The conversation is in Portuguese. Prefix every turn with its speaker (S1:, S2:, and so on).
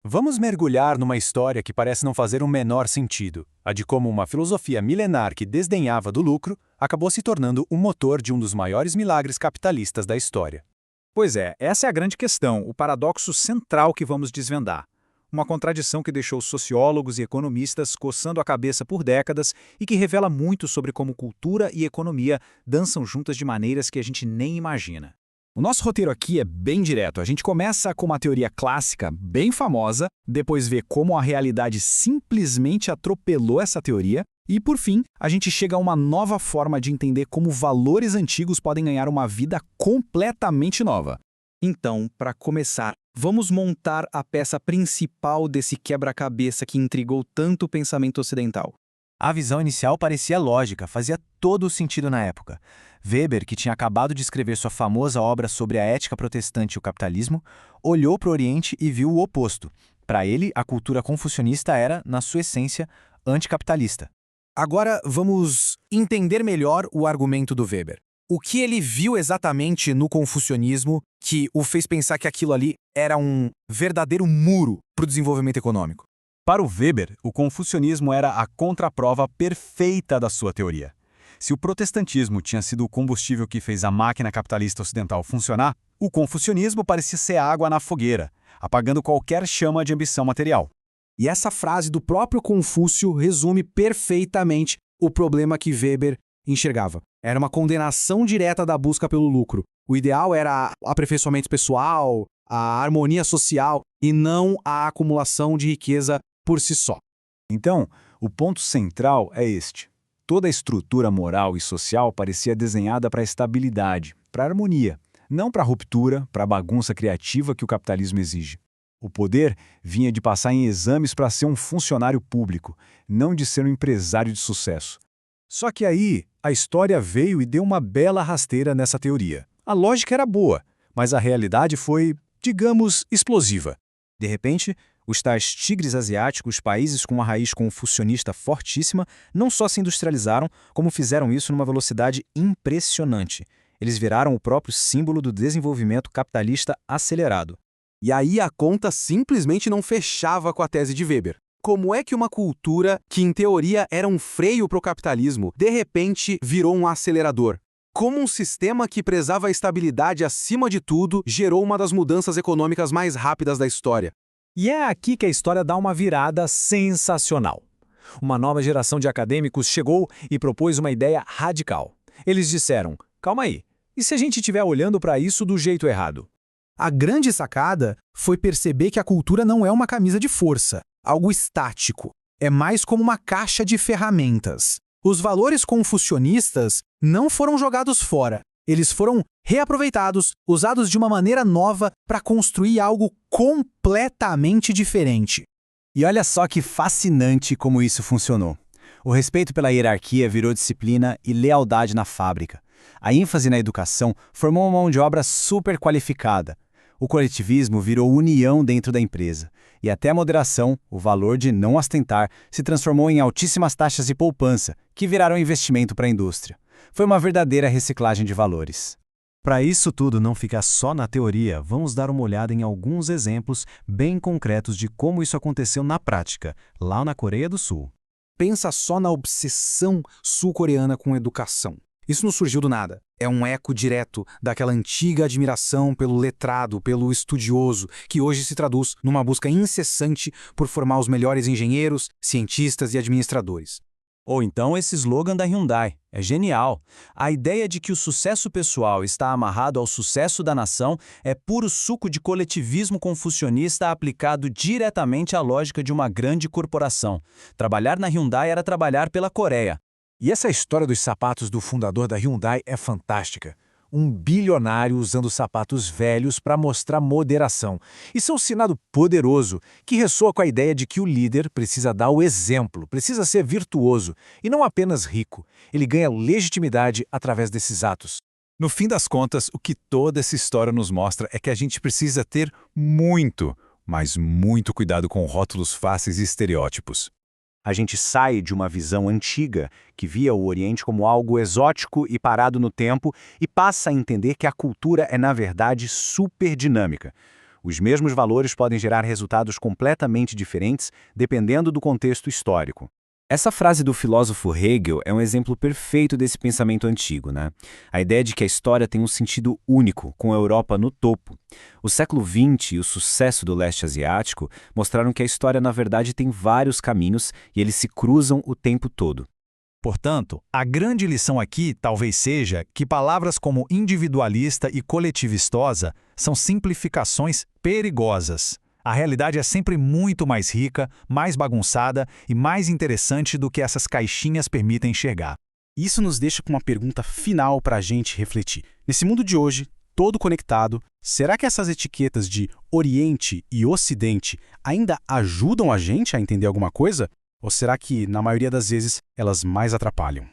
S1: Vamos mergulhar numa história que parece não fazer o menor sentido, a de como uma filosofia milenar que desdenhava do lucro acabou se tornando o motor de um dos maiores milagres capitalistas da história.
S2: Pois é, essa é a grande questão, o paradoxo central que vamos desvendar. Uma contradição que deixou sociólogos e economistas coçando a cabeça por décadas e que revela muito sobre como cultura e economia dançam juntas de maneiras que a gente nem imagina. O nosso roteiro aqui é bem direto. A gente começa com uma teoria clássica bem famosa, depois vê como a realidade simplesmente atropelou essa teoria e, por fim, a gente chega a uma nova forma de entender como valores antigos podem ganhar uma vida completamente nova. Então, para começar, vamos montar a peça principal desse quebra-cabeça que intrigou tanto o pensamento ocidental.
S3: A visão inicial parecia lógica, fazia todo o sentido na época. Weber, que tinha acabado de escrever sua famosa obra sobre a ética protestante e o capitalismo, olhou para o Oriente e viu o oposto. Para ele, a cultura confucionista era, na sua essência, anticapitalista.
S4: Agora vamos entender melhor o argumento do Weber. O que ele viu exatamente no confucionismo que o fez pensar que aquilo ali era um verdadeiro muro para o desenvolvimento econômico?
S1: Para o Weber, o confucionismo era a contraprova perfeita da sua teoria. Se o protestantismo tinha sido o combustível que fez a máquina capitalista ocidental funcionar, o confucionismo parecia ser água na fogueira, apagando qualquer chama de ambição material.
S4: E essa frase do próprio Confúcio resume perfeitamente o problema que Weber enxergava. Era uma condenação direta da busca pelo lucro. O ideal era o aperfeiçoamento pessoal, a harmonia social e não a acumulação de riqueza por si só.
S1: Então, o ponto central é este. Toda a estrutura moral e social parecia desenhada para a estabilidade, para a harmonia, não para a ruptura, para a bagunça criativa que o capitalismo exige. O poder vinha de passar em exames para ser um funcionário público, não de ser um empresário de sucesso. Só que aí, a história veio e deu uma bela rasteira nessa teoria. A lógica era boa, mas a realidade foi, digamos, explosiva.
S2: De repente, os tais tigres asiáticos, países com uma raiz confucionista fortíssima, não só se industrializaram, como fizeram isso numa velocidade impressionante. Eles viraram o próprio símbolo do desenvolvimento capitalista acelerado.
S4: E aí a conta simplesmente não fechava com a tese de Weber. Como é que uma cultura que, em teoria, era um freio para o capitalismo, de repente virou um acelerador? Como um sistema que prezava a estabilidade acima de tudo gerou uma das mudanças econômicas mais rápidas da história?
S5: E é aqui que a história dá uma virada sensacional. Uma nova geração de acadêmicos chegou e propôs uma ideia radical. Eles disseram, calma aí, e se a gente estiver olhando para isso do jeito errado?
S4: A grande sacada foi perceber que a cultura não é uma camisa de força, algo estático. É mais como uma caixa de ferramentas. Os valores confucionistas não foram jogados fora. Eles foram reaproveitados, usados de uma maneira nova para construir algo completamente diferente.
S3: E olha só que fascinante como isso funcionou. O respeito pela hierarquia virou disciplina e lealdade na fábrica. A ênfase na educação formou uma mão de obra super qualificada. O coletivismo virou união dentro da empresa. E até a moderação, o valor de não ostentar, se transformou em altíssimas taxas de poupança, que viraram investimento para a indústria. Foi uma verdadeira reciclagem de valores.
S1: Para isso tudo não ficar só na teoria, vamos dar uma olhada em alguns exemplos bem concretos de como isso aconteceu na prática, lá na Coreia do Sul.
S4: Pensa só na obsessão sul-coreana com educação. Isso não surgiu do nada. É um eco direto daquela antiga admiração pelo letrado, pelo estudioso, que hoje se traduz numa busca incessante por formar os melhores engenheiros, cientistas e administradores.
S3: Ou então esse slogan da Hyundai. É genial. A ideia de que o sucesso pessoal está amarrado ao sucesso da nação é puro suco de coletivismo confucionista aplicado diretamente à lógica de uma grande corporação. Trabalhar na Hyundai era trabalhar pela Coreia.
S6: E essa história dos sapatos do fundador da Hyundai é fantástica. Um bilionário usando sapatos velhos para mostrar moderação. Isso é um sinal poderoso que ressoa com a ideia de que o líder precisa dar o exemplo, precisa ser virtuoso e não apenas rico. Ele ganha legitimidade através desses atos.
S2: No fim das contas, o que toda essa história nos mostra é que a gente precisa ter muito, mas muito cuidado com rótulos fáceis e estereótipos.
S3: A gente sai de uma visão antiga, que via o Oriente como algo exótico e parado no tempo, e passa a entender que a cultura é, na verdade, super dinâmica. Os mesmos valores podem gerar resultados completamente diferentes dependendo do contexto histórico. Essa frase do filósofo Hegel é um exemplo perfeito desse pensamento antigo, né? A ideia de que a história tem um sentido único, com a Europa no topo. O século XX e o sucesso do leste asiático mostraram que a história, na verdade, tem vários caminhos e eles se cruzam o tempo todo.
S2: Portanto, a grande lição aqui talvez seja que palavras como individualista e coletivistosa são simplificações perigosas. A realidade é sempre muito mais rica, mais bagunçada e mais interessante do que essas caixinhas permitem enxergar.
S4: Isso nos deixa com uma pergunta final para a gente refletir. Nesse mundo de hoje, todo conectado, será que essas etiquetas de Oriente e Ocidente ainda ajudam a gente a entender alguma coisa? Ou será que, na maioria das vezes, elas mais atrapalham?